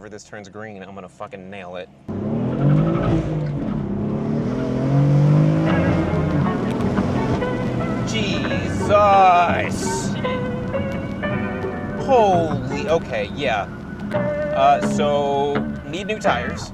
whenever this turns green, I'm gonna fucking nail it. Jesus! Holy, okay, yeah. So, need new tires.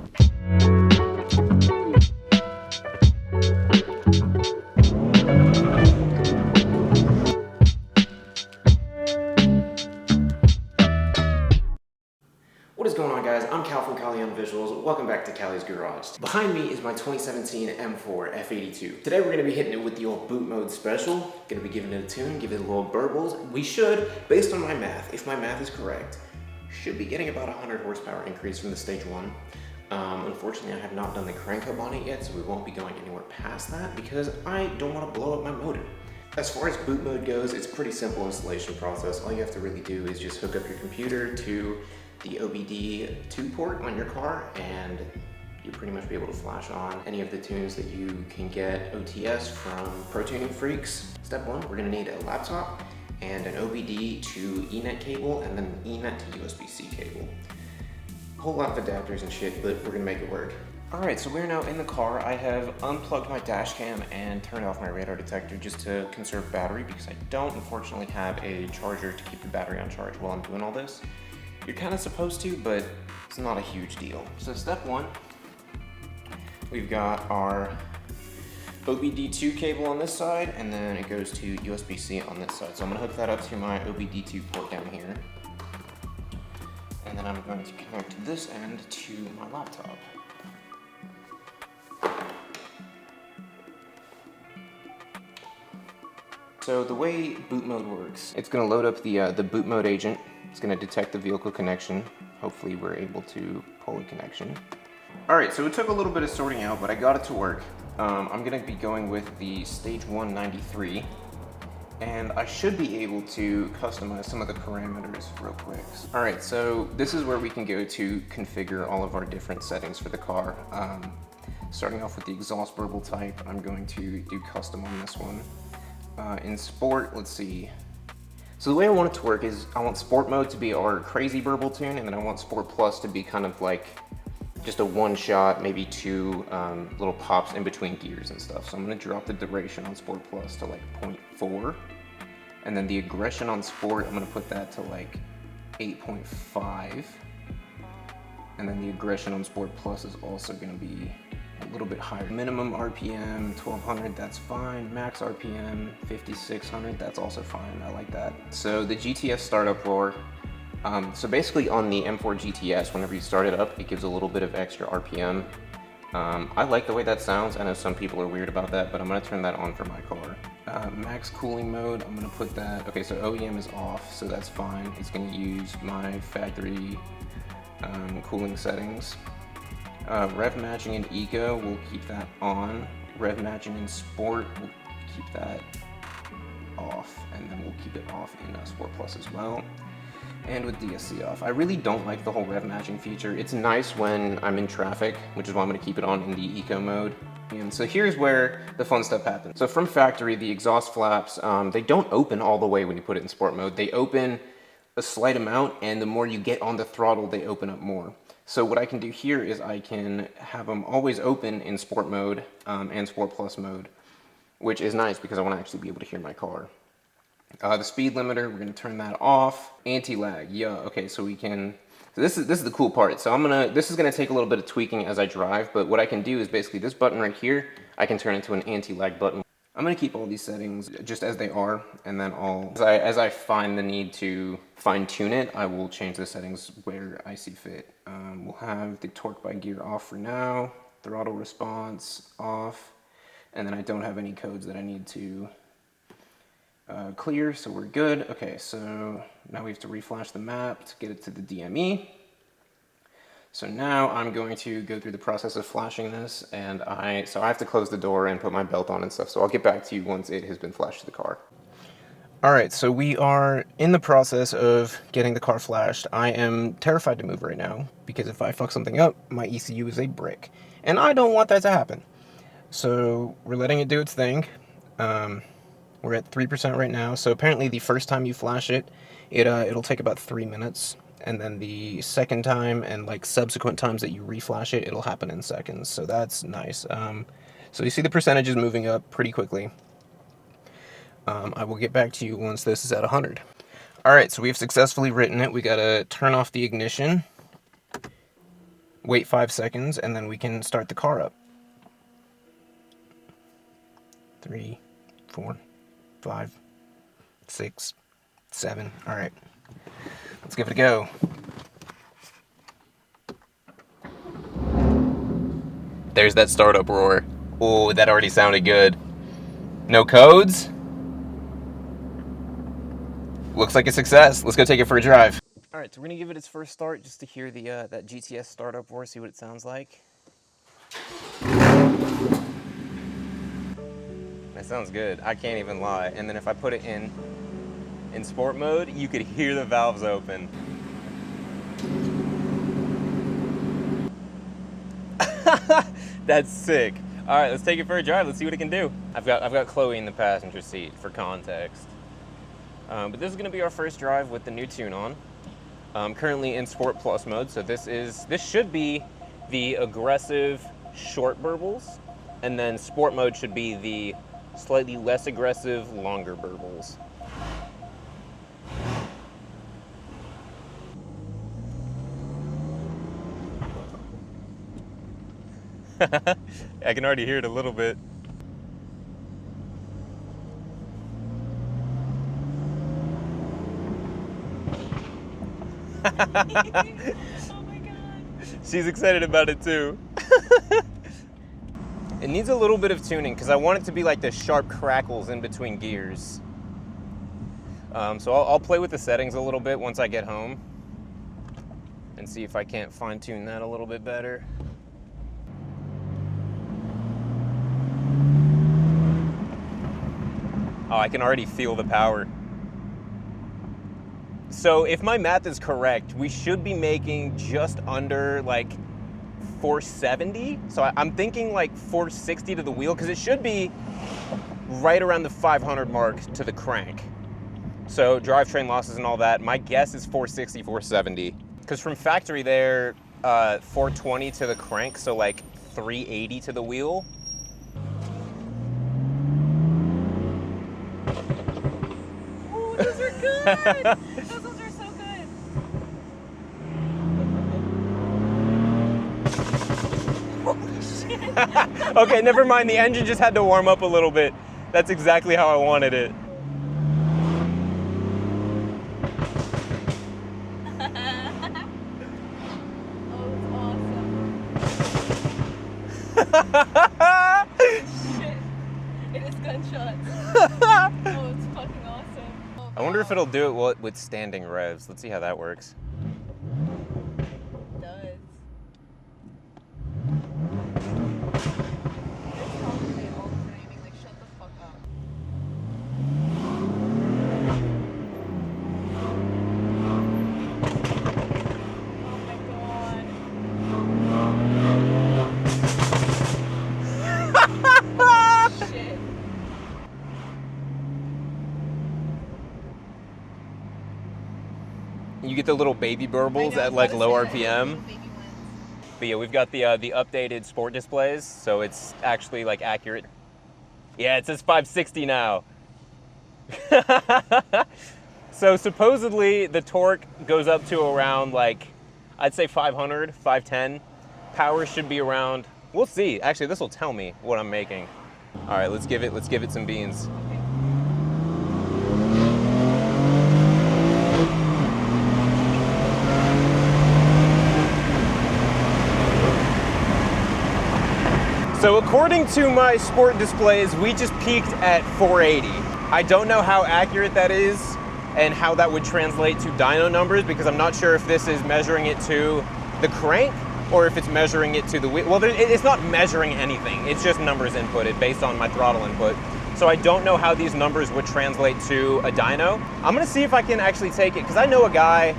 What is going on, guys? I'm Cal from Cali on Visuals. Welcome back to Cali's Garage. Behind me is my 2017 M4 F82. Today we're going to be hitting it with the old boot mode special. Going to be giving it a tune, giving it a little burbles. We should, based on my math, if my math is correct, should be getting about 100 horsepower increase from the stage 1. Unfortunately, I have not done the crank hub on it yet, so we won't be going anywhere past that because I don't want to blow up my motor. As far as boot mode goes, it's a pretty simple installation process. All you have to really do is just hook up your computer to the OBD2 port on your car, and you pretty much be able to flash on any of the tunes that you can get OTS from Pro Tuning Freaks. Step 1, we're going to need a laptop and an OBD to Ethernet cable, and then an Ethernet to USB-C cable. A whole lot of adapters and shit, but we're going to make it work. Alright, so we're now in the car. I have unplugged my dash cam and turned off my radar detector just to conserve battery because I don't unfortunately have a charger to keep the battery on charge while I'm doing all this. You're kind of supposed to, but it's not a huge deal. So step 1, we've got our OBD2 cable on this side, and then it goes to USB-C on this side. So I'm going to hook that up to my OBD2 port down here. And then I'm going to connect this end to my laptop. So the way boot mode works, it's going to load up the boot mode agent. It's going to detect the vehicle connection. Hopefully we're able to pull a connection. Alright, so it took a little bit of sorting out, but I got it to work. I'm going to be going with the Stage 193, and I should be able to customize some of the parameters real quick. Alright, so this is where we can go to configure all of our different settings for the car. Starting off with the exhaust burble type, I'm going to do custom on this one. In sport, let's see. So the way I want it to work is I want sport mode to be our crazy burble tune, and then I want sport plus to be kind of like just a one shot, maybe two little pops in between gears and stuff. So I'm gonna drop the duration on sport plus to like 0.4. And then the aggression on sport, I'm gonna put that to like 8.5. And then the aggression on sport plus is also gonna be a little bit higher. Minimum RPM, 1200, that's fine. Max RPM, 5600, that's also fine. I like that. So the GTS startup roar. So basically on the M4 GTS, whenever you start it up, it gives a little bit of extra RPM. I like the way that sounds. I know some people are weird about that, but I'm gonna turn that on for my car. Max cooling mode, I'm gonna put that, okay, so OEM is off, so that's fine. It's gonna use my factory cooling settings. Rev matching in Eco, we'll keep that on. Rev matching in Sport, we'll keep that off, and then we'll keep it off in Sport Plus as well. And with DSC off. I really don't like the whole rev matching feature. It's nice when I'm in traffic, which is why I'm going to keep it on in the Eco mode. And so here's where the fun stuff happens. So from factory, the exhaust flaps, they don't open all the way when you put it in Sport mode. They open a slight amount, and the more you get on the throttle, they open up more. So what I can do here is I can have them always open in Sport mode and Sport Plus mode, which is nice because I want to actually be able to hear my car. The speed limiter, we're going to turn that off. Anti-lag, yeah, okay, so we can, so this is the cool part. So this is going to take a little bit of tweaking as I drive, but what I can do is basically this button right here, I can turn into an anti-lag button. I'm going to keep all these settings just as they are, and then as I find the need to fine tune it, I will change the settings where I see fit. We'll have the torque by gear off for now, throttle response off, and then I don't have any codes that I need to clear, so we're good. Okay, so now we have to reflash the map to get it to the DME. So now I'm going to go through the process of flashing this, and so I have to close the door and put my belt on and stuff, so I'll get back to you once it has been flashed to the car. Alright, so we are in the process of getting the car flashed. I am terrified to move right now, because if I fuck something up, my ECU is a brick. And I don't want that to happen. So we're letting it do its thing. We're at 3% right now, so apparently the first time you flash it, it'll take about 3 minutes. and then the second time and like subsequent times that you reflash it, it'll happen in seconds. So that's nice. So you see the percentages moving up pretty quickly. I will get back to you once this is at 100. All right, so we've successfully written it. We gotta turn off the ignition, wait 5 seconds, and then we can start the car up. 3, 4, 5, 6, 7. All right, let's give it a go. There's that startup roar. Oh, that already sounded good. No codes? Looks like a success. Let's go take it for a drive. All right, so we're gonna give it its first start just to hear the that GTS startup roar, see what it sounds like. That sounds good. I can't even lie. And then if I put it in sport mode, you could hear the valves open. That's sick. All right, let's take it for a drive. Let's see what it can do. I've got Chloe in the passenger seat for context. But this is going to be our first drive with the new tune on. Currently in Sport Plus mode, so this should be the aggressive short burbles, and then Sport mode should be the slightly less aggressive longer burbles. I can already hear it a little bit. Oh my God. She's excited about it too. It needs a little bit of tuning because I want it to be like the sharp crackles in between gears. So I'll play with the settings a little bit once I get home and see if I can't fine tune that a little bit better. Oh, I can already feel the power. So if my math is correct, we should be making just under like 470. So I'm thinking like 460 to the wheel because it should be right around the 500 mark to the crank. So drivetrain losses and all that, my guess is 460, 470. Because from factory they're 420 to the crank, so like 380 to the wheel. Oh, those are good! Those are so good! Holy shit! Okay, never mind, the engine just had to warm up a little bit. That's exactly how I wanted it. Shit. It is gunshots. Oh, it's fucking awesome. Oh, I wonder if it'll do it with standing revs. Let's see how that works. It does. It's probably all framing. Like, shut the fuck up. Oh my God. Shit. You get the little baby burbles at like low RPM. But yeah, we've got the updated sport displays, so it's actually like accurate. Yeah, it says 560 now. So supposedly the torque goes up to around like, I'd say 500, 510. Power should be around, we'll see. Actually, this will tell me what I'm making. All right, let's give it some beans. So according to my sport displays, we just peaked at 480. I don't know how accurate that is and how that would translate to dyno numbers because I'm not sure if this is measuring it to the crank or if it's measuring it to the wheel. Well, it's not measuring anything. It's just numbers inputted based on my throttle input. So I don't know how these numbers would translate to a dyno. I'm gonna see if I can actually take it because I know a guy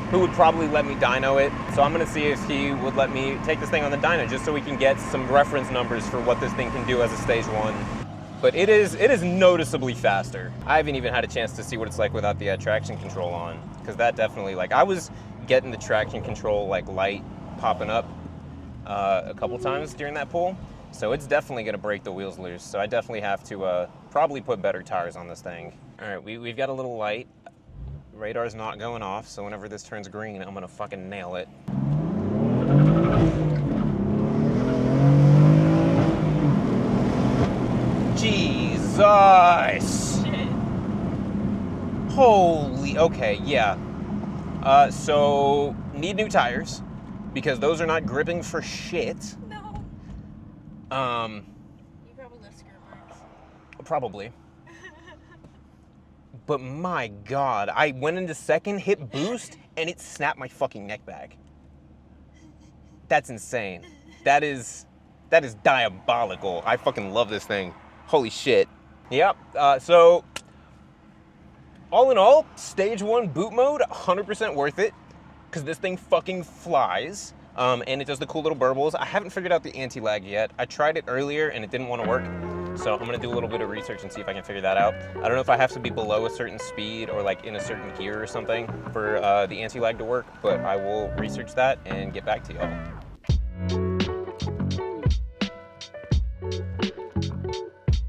who would probably let me dyno it. So I'm gonna see if he would let me take this thing on the dyno just so we can get some reference numbers for what this thing can do as a stage 1. But it is noticeably faster. I haven't even had a chance to see what it's like without the traction control on, because that definitely, like, I was getting the traction control like light popping up a couple times during that pull. So it's definitely gonna break the wheels loose. So I definitely have to probably put better tires on this thing. All right, we've got a little light. Radar's not going off, so whenever this turns green, I'm gonna fucking nail it. Jesus! Shit. Holy, okay, yeah. So, need new tires, because those are not gripping for shit. No. You probably left skirt marks. Probably. But my God, I went into second, hit boost, and it snapped my fucking neck back. That's insane. That is diabolical. I fucking love this thing. Holy shit. Yep, so all in all, stage 1 boot mode, 100% worth it, because this thing fucking flies, and it does the cool little burbles. I haven't figured out the anti-lag yet. I tried it earlier and it didn't want to work, so I'm gonna do a little bit of research and see if I can figure that out. I don't know if I have to be below a certain speed or like in a certain gear or something for the anti-lag to work, but I will research that and get back to y'all.